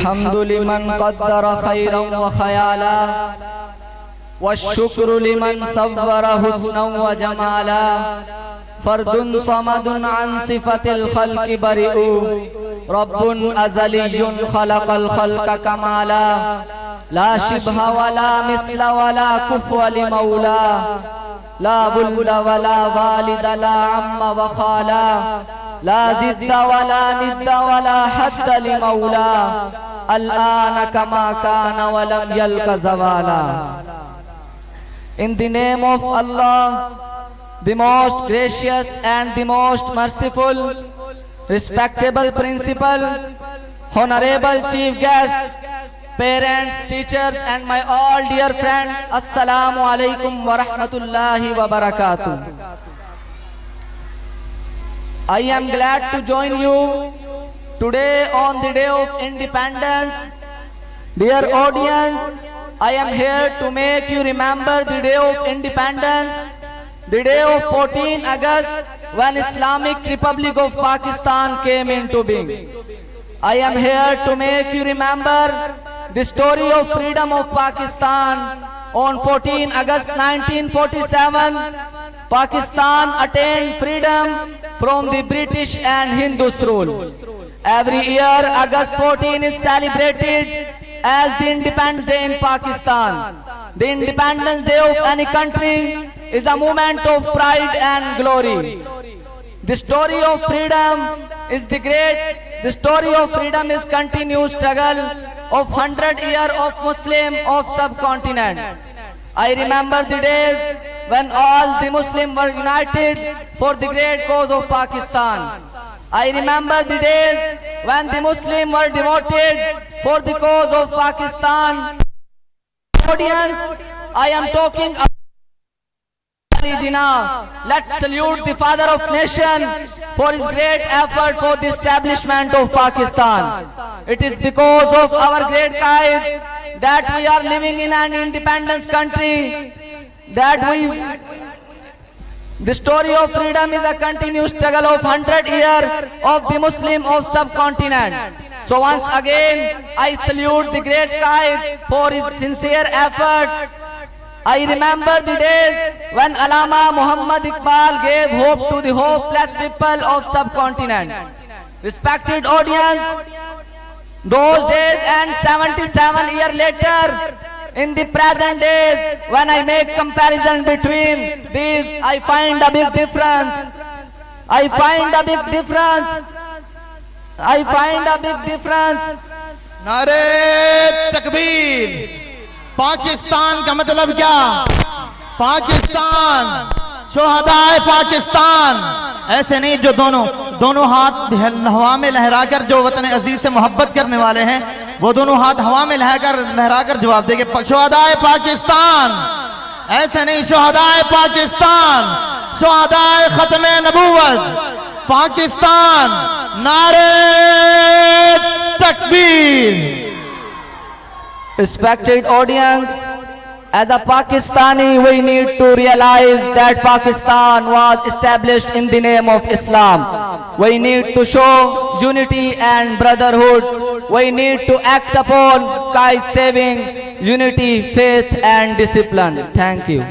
الحمد لمن قدر خيرا وخيالا والشكر لمن صور حسنا وجمالا فرد صمد عن صفة الخلق بريء رب أزلي خلق الخلق كمالا لا شبه ولا مثل ولا كفو لمولى لا ولد ولا والد لا عم وخالا لا زد ولا ند ولا حد لمولى الآن كما كان ولم يلق زوالا. In the name of Allah, the most gracious and the most merciful, respectable principal, honorable chief guest, parents, teachers and my all dear friends, Assalamu alaikum wa rahmatullahi wa barakatuh. I am glad to join you today on the day of independence. Dear audience, I am here to make you remember the day of independence, the day of 14 August when Islamic Republic of Pakistan came into being. I am here to make you remember the story of freedom of Pakistan. On 14 August 1947, Pakistan attained freedom from the British and Hindus rule. Every year, August 14 is celebrated as the Independence Day in Pakistan. The Independence Day of any country is a moment of pride and glory. The story of freedom is the story of freedom is continuous struggle of 100 years of Muslim of subcontinent. I remember the days when all the Muslims were united for the great cause of Pakistan. I remember the days when the Muslims were devoted for the cause of Pakistan. Audience, I am talking about Ali Jinnah. Let's salute the father of nation for his great effort for the establishment of Pakistan. It is because of our great guide that we are living in an independence country, the story of freedom is a continuous struggle of 100 years of the Muslim of subcontinent. So once again, I salute the great guide for his sincere effort. I remember the days when Allama Muhammad Iqbal gave hope to the hopeless people of subcontinent. Respected audience, those days and 77 years later, in the present days, when I make comparison between these, I find a big difference. I find a big difference. नारे तकबीर। पाकिस्तान का मतलब क्या? पाकिस्तान, शोहदाए पाकिस्तान। ऐसे नहीं जो दोनों हाथ हवा में लहराकर जो वतन अजीज से मोहब्बत करने वाले हैं, वो दोनों हाथ हवा में लहराकर जवाब देंगे शोहदाए पाकिस्तान। ऐसे नहीं, शोहदाए पाकिस्तान, शोहदाए खत्मे नबूवत पाकिस्तान। नारे तकबीर। Respected audience, as a Pakistani, we need to realize that Pakistan was established in the name of Islam. We need to show unity and brotherhood. We need to act upon kite saving, unity, faith and discipline. Thank you.